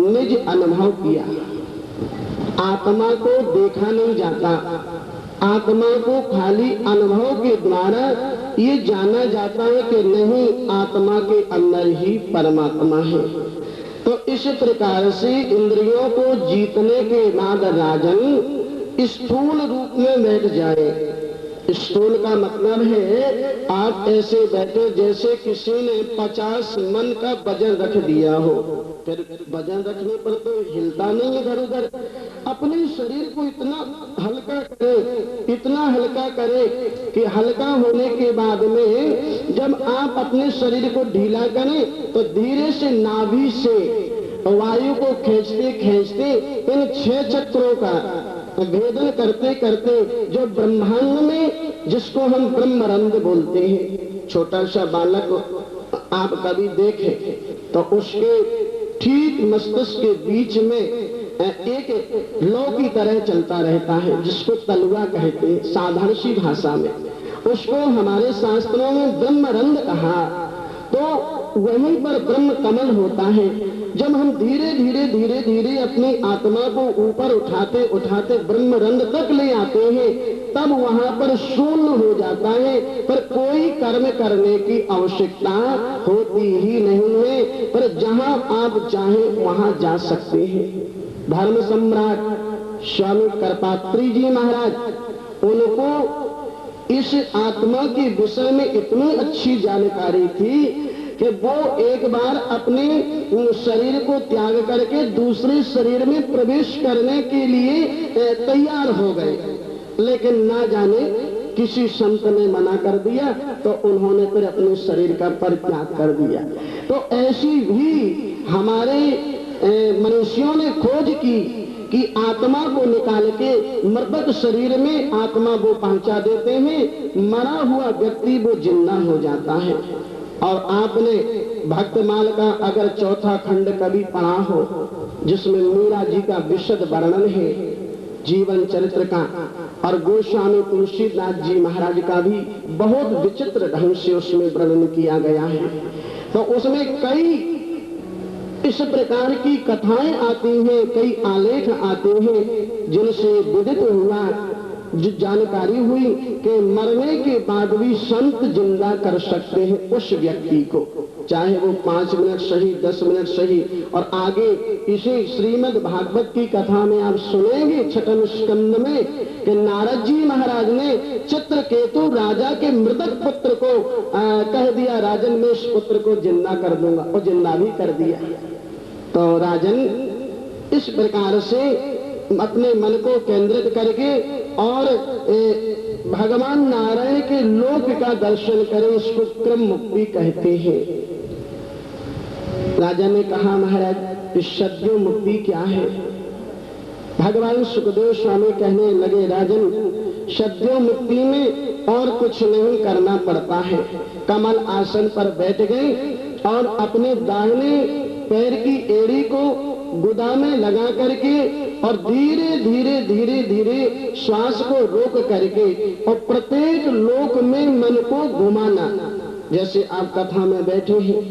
निज अनुभव किया। आत्मा को देखा नहीं जाता, आत्मा को खाली अनुभव के द्वारा ये जाना जाता है कि नहीं, आत्मा के अंदर ही परमात्मा है। तो इस प्रकार से इंद्रियों को जीतने के बाद राजन स्थूल रूप में बैठ जाए। स्थूल का मतलब है आप ऐसे बैठे जैसे किसी ने 50 मन का वजन रख दिया हो। फिर वजन रखने पर तो हिलता नहीं इधर उधर। अपने शरीर को इतना हल्का करे, इतना हल्का करे कि हल्का होने के बाद में जब आप अपने शरीर को ढीला करें तो धीरे से नाभि से वायु को खींचते खींचते इन 6 चक्रों का भेदन करते करते जो ब्रह्मांड में, जिसको हम ब्रह्मरंध्र बोलते हैं, छोटा सा बालक आप कभी देखें तो उसके ठीक मस्तिष्क के बीच में एक लौ की तरह चलता रहता है, जिसको तलवा कहते हैं साधारण सी भाषा में। उसको हमारे शास्त्रों में ब्रह्मरंध्र कहा। तो वहीं पर ब्रह्म कमल होता है। जब हम धीरे धीरे धीरे धीरे अपनी आत्मा को ऊपर उठाते उठाते ब्रह्मरंध्र तक ले आते हैं, तब वहां पर शून्य हो जाता है। पर कोई कर्म करने की आवश्यकता होती ही नहीं है, पर जहां आप चाहें वहां जा सकते हैं। धर्म सम्राट स्वामी करपात्री जी महाराज, उनको इस आत्मा के विषय में इतनी अच्छी जानकारी थी कि वो एक बार अपने शरीर को त्याग करके दूसरे शरीर में प्रवेश करने के लिए तैयार हो गए, लेकिन ना जाने किसी संत ने मना कर दिया तो उन्होंने फिर अपने शरीर का परित्याग कर दिया। तो ऐसी भी हमारे मनुष्यों ने खोज की कि आत्मा को निकाल के मृतक शरीर में आत्मा वो पहुंचा देते हैं, मरा हुआ व्यक्ति वो जिंदा हो जाता है। और आपने भक्तमाल का अगर 4था खंड कभी पढ़ा हो, जिसमें मीरा जी का विशद वर्णन है जीवन चरित्र का, और गोस्वामी तुलसीदास जी महाराज का भी बहुत विचित्र ढंग से उसमें वर्णन किया गया है। तो उसमें कई इस प्रकार की कथाएं आती हैं, कई आलेख आते हैं, जिनसे विदित हुआ, जो जानकारी हुई कि मरने के बाद भी संत जिंदा कर सकते हैं उस व्यक्ति को, चाहे वो 5 मिनट सही, 10 मिनट सही। और आगे इसी श्रीमद् भागवत की कथा में आप सुनेंगे 6वें स्कंद में कि नारद जी महाराज ने चित्रकेतु राजा के मृतक पुत्र को कह दिया, राजन मैं इस पुत्र को जिंदा कर दूंगा, और जिंदा भी कर दिया। तो राजन इस प्रकार से अपने मन को केंद्रित करके और भगवान नारायण के लोक का दर्शन करें, इसको क्रम मुक्ति कहते हैं। राजा ने कहा, महाराज इस सद्यो मुक्ति क्या है? भगवान सुखदेव स्वामी कहने लगे, राजन सद्यो मुक्ति में और कुछ नहीं करना पड़ता है। कमल आसन पर बैठ गए और अपने दाहिने पैर की एड़ी को गुदा में लगा करके और धीरे धीरे धीरे धीरे श्वास को रोक करके और प्रत्येक लोक में मन को घुमाना। जैसे आप कथा में बैठे हैं,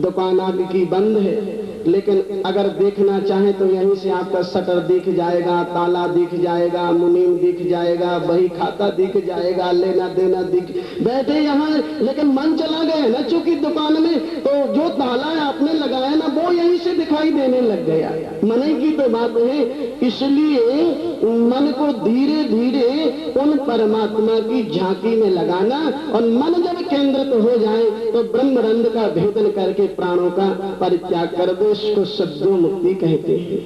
दुकान आपकी बंद है, लेकिन अगर देखना चाहें तो यहीं से आपका शटर दिख जाएगा, ताला दिख जाएगा, मुनीम दिख जाएगा, बही खाता दिख जाएगा, लेना देना दिख, बैठे यहाँ लेकिन मन चला गया ना चूंकि दुकान में, तो जो ताला आपने लगाया ना वो यहीं से दिखाई देने लग गया। मन की तो बात है, इसलिए मन को धीरे धीरे उन परमात्मा की झांकी में लगाना, और मन जब केंद्रित हो जाए तो ब्रह्मरंध्र का भेदन करके प्राणों का परित्याग कर दो, इसको सद्यो मुक्ति कहते हैं।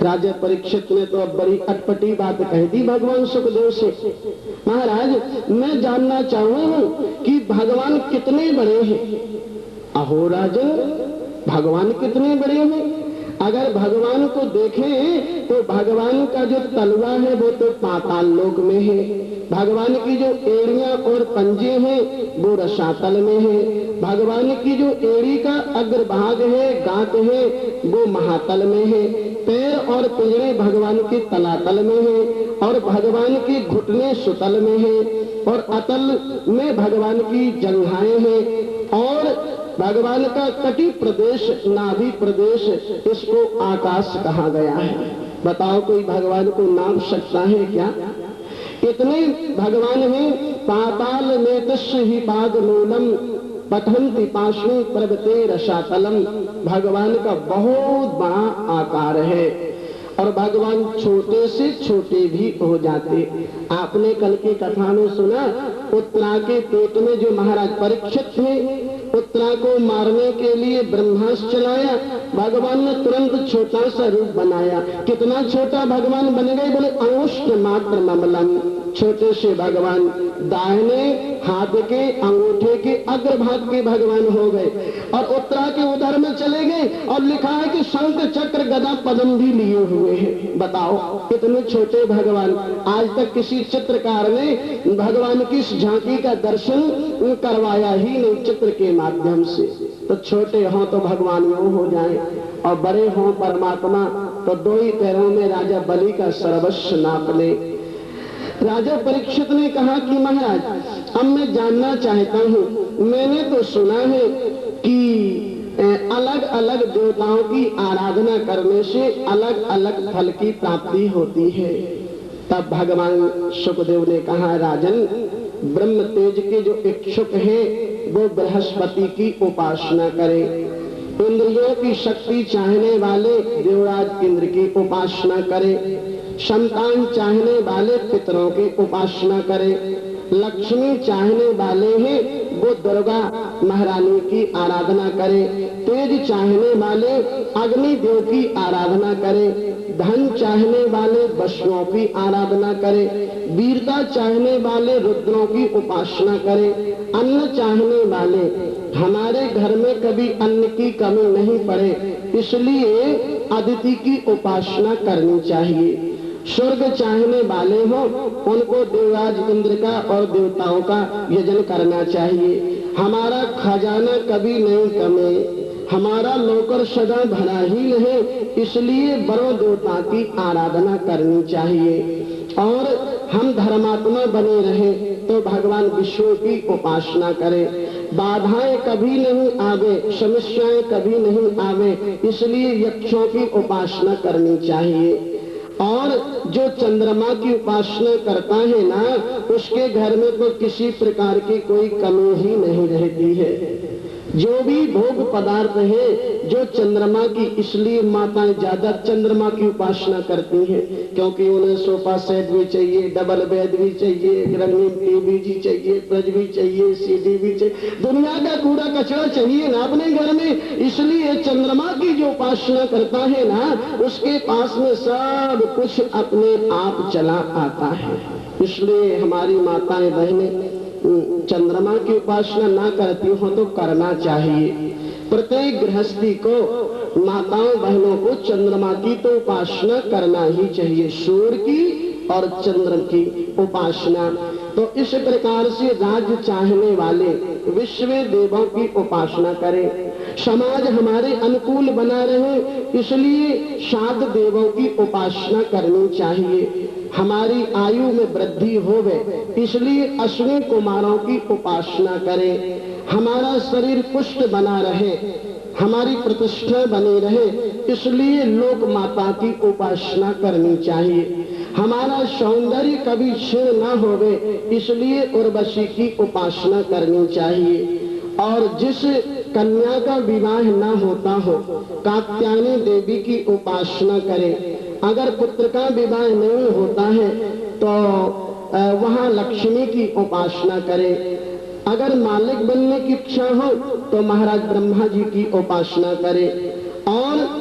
राजा परीक्षित ने तो अब बड़ी अटपटी बात कह दी भगवान सुखदेव से। महाराज मैं जानना चाहूं कि भगवान कितने बड़े हैं? अहो राजन, भगवान कितने बड़े हैं? अगर भगवान को देखें तो भगवान का जो तलवा है वो तो पाताल लोक में है, भगवान की जो एड़ियां और पंजे हैं वो रसातल में है, भगवान की जो एड़ी का अग्रभाग है, गांठ है, वो महातल में है, पैर और पिंजरे भगवान के तलातल में है, और भगवान के घुटने सुतल में है, और अतल में भगवान की जंघाएं हैं, और भगवान का कटी प्रदेश, नाभि प्रदेश, इसको आकाश कहा गया है। बताओ कोई भगवान को नाम सकता है क्या? इतने भगवान हैं। पाताल में तस्य ही पाद मूलम पठन्ति पाशु पर्वते रसातलम। भगवान का बहुत बड़ा आकार है और भगवान छोटे से छोटे भी हो जाते। आपने कल की कथा में सुना, उत्तरा के पेट में जो महाराज परीक्षित थे, उत्तरा को मारने के लिए ब्रह्मास्त्र चलाया, भगवान ने तुरंत छोटा सा रूप बनाया। कितना छोटा भगवान बन गए, बोले अंगुष्ठ मात्र ममलम। छोटे से भगवान दाहिने हाथ के अंगूठे के अग्रभाग के भगवान हो गए और उत्तरा के उधर में चले गए और लिखा है कि शंख चक्र गदा पद्म भी लिए हुए हैं। बताओ कितने छोटे भगवान। आज तक किसी चित्रकार ने भगवान की इस झांकी का दर्शन करवाया ही नहीं चित्र के माध्यम से। तो छोटे हों तो भगवान वो हो जाए और बड़े हों परमात्मा तो दो ही पैरों में राजा बलि का सर्वस्व नाप ले। राजा परीक्षित ने कहा कि महाराज अब मैं जानना चाहता हूँ, मैंने तो सुना है कि अलग अलग देवताओं की आराधना करने से अलग अलग फल की प्राप्ति होती है। तब भगवान सुखदेव ने कहा, राजन ब्रह्म तेज के जो इच्छुक हैं वो बृहस्पति की उपासना करें। इंद्रियों की शक्ति चाहने वाले देवराज इंद्र की उपासना करें। संतान चाहने वाले पितरों की उपासना करें। लक्ष्मी चाहने वाले हैं वो दुर्गा महारानी की आराधना करें। तेज चाहने वाले अग्निदेव की आराधना करें। धन चाहने वाले वसुओं की आराधना करें। वीरता चाहने वाले रुद्रों की उपासना करें। अन्न चाहने वाले, हमारे घर में कभी अन्न की कमी नहीं पड़े इसलिए अदिति की उपासना करनी चाहिए। स्वर्ग चाहने वाले हो उनको देवराज इंद्र का और देवताओं का यजन करना चाहिए। हमारा खजाना कभी नहीं कमे, हमारा लोकर सदा भरा ही रहे इसलिए बड़ों देवता की आराधना करनी चाहिए। और हम धर्मात्मा बने रहे तो भगवान विष्णु की उपासना करें। बाधाएं कभी नहीं आवे, समस्याएं कभी नहीं आवे इसलिए यक्षों की उपासना करनी चाहिए। और जो चंद्रमा की उपासना करता है ना, उसके घर में तो किसी प्रकार की कोई कमी ही नहीं रहती है। जो भी भोग पदार्थ है जो चंद्रमा की, इसलिए माताएं ज्यादा चंद्रमा की उपासना करती हैं क्योंकि उन्हें सोफा सेट भी चाहिए, डबल बेड भी चाहिए, रंगीन टीवी भी चाहिए, फ्रिज भी चाहिए, सीडी भी चाहिए, दुनिया का कूड़ा कचरा चाहिए ना अपने घर में। इसलिए चंद्रमा की जो उपासना करता है ना, उसके पास में सब कुछ अपने आप चला आता है। इसलिए हमारी माताएं बहनें चंद्रमा की उपासना ना करती हो तो करना चाहिए। प्रत्येक गृहस्थी को, माताओं बहनों को चंद्रमा की तो उपासना करना ही चाहिए, सूर्य की और चंद्र की उपासना। तो इस प्रकार से राज्य चाहने वाले विश्व देवों की उपासना करें। समाज हमारे अनुकूल बना रहे इसलिए 7 देवों की उपासना करनी चाहिए। हमारी आयु में वृद्धि होवे इसलिए अश्विनी कुमारों की उपासना करें। हमारा शरीर पुष्ट बना रहे, हमारी प्रतिष्ठा बनी रहे इसलिए लोक माता की उपासना करनी चाहिए। हमारा सौंदर्य कभी क्षीण ना होवे इसलिए उर्वशी की उपासना करनी चाहिए। और जिस कन्या का विवाह न होता हो, कात्यायनी देवी की उपासना करें। अगर पुत्र का विवाह नहीं होता है तो वहाँ लक्ष्मी की उपासना करें। अगर मालिक बनने की इच्छा हो तो महाराज ब्रह्मा जी की उपासना करें। और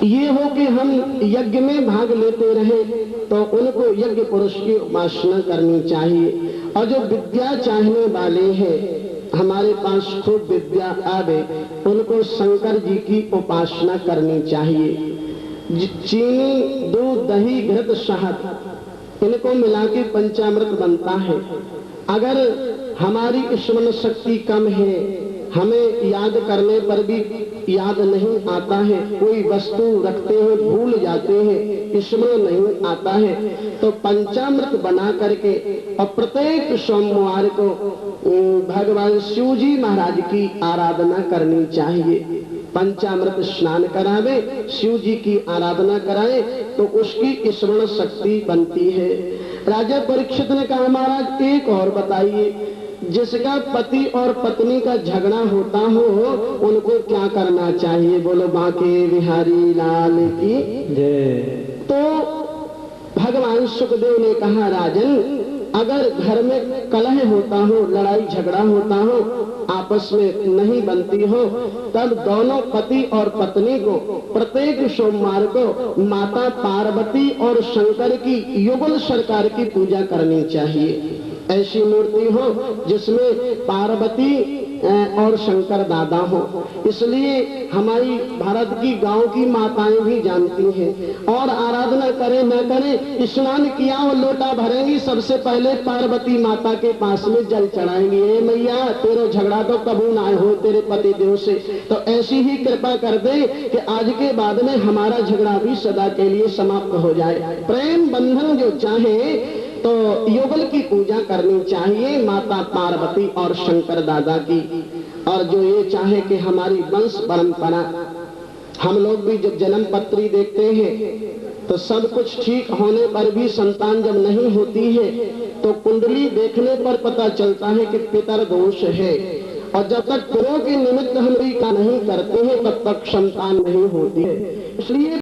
ये हो कि हम यज्ञ में भाग लेते रहे तो उनको यज्ञ पुरुष की उपासना करनी चाहिए। और जो विद्या चाहने वाले हैं, हमारे पास खूब विद्या आवे, उनको शंकर जी की उपासना करनी चाहिए। चीनी, दूध, दही, घृत, शहद इनको मिला के पंचामृत बनता है। अगर हमारी स्मरण शक्ति कम है, हमें याद करने पर भी याद नहीं आता है, कोई वस्तु रखते हैं भूल जाते हैं, स्मरण नहीं आता है, तो पंचामृत बना करके और प्रत्येक सोमवार को भगवान शिव जी महाराज की आराधना करनी चाहिए। पंचामृत स्नान करावे, शिव जी की आराधना कराए तो उसकी स्मरण शक्ति बनती है। राजा परीक्षित ने कहा महाराज एक और बताइए, जिसका पति और पत्नी का झगड़ा होता हो उनको क्या करना चाहिए? बोलो बांके बिहारी लाल की जय। तो भगवान सुखदेव ने कहा राजन, अगर घर में कलह होता हो, लड़ाई झगड़ा होता हो, आपस में नहीं बनती हो, तब दोनों पति और पत्नी को प्रत्येक सोमवार को माता पार्वती और शंकर की युगल सरकार की पूजा करनी चाहिए। ऐसी मूर्ति हो जिसमें पार्वती और शंकर दादा हो। इसलिए हमारी भारत की गांव की माताएं भी जानती हैं, और आराधना करें न करें, स्नान किया और लोटा भरेंगी, सबसे पहले पार्वती माता के पास में जल चढ़ाएंगी। ए मैया तेरा झगड़ा तो कबू ना हो तेरे पति देव से, तो ऐसी ही कृपा कर दे कि आज के बाद में हमारा झगड़ा भी सदा के लिए समाप्त हो जाए। प्रेम बंधन जो चाहे तो युगल की पूजा करनी चाहिए, माता पार्वती और शंकर दादा की। और जो ये चाहे कि हमारी वंश परंपरा, हम लोग भी जब जन्म पत्री देखते हैं तो सब कुछ ठीक होने पर भी संतान जब नहीं होती है तो कुंडली देखने पर पता चलता है कि पितर दोष है, और जब तक पितरों के निमित्त हम का नहीं करते हैं तब तक संतान नहीं होती है। इसलिए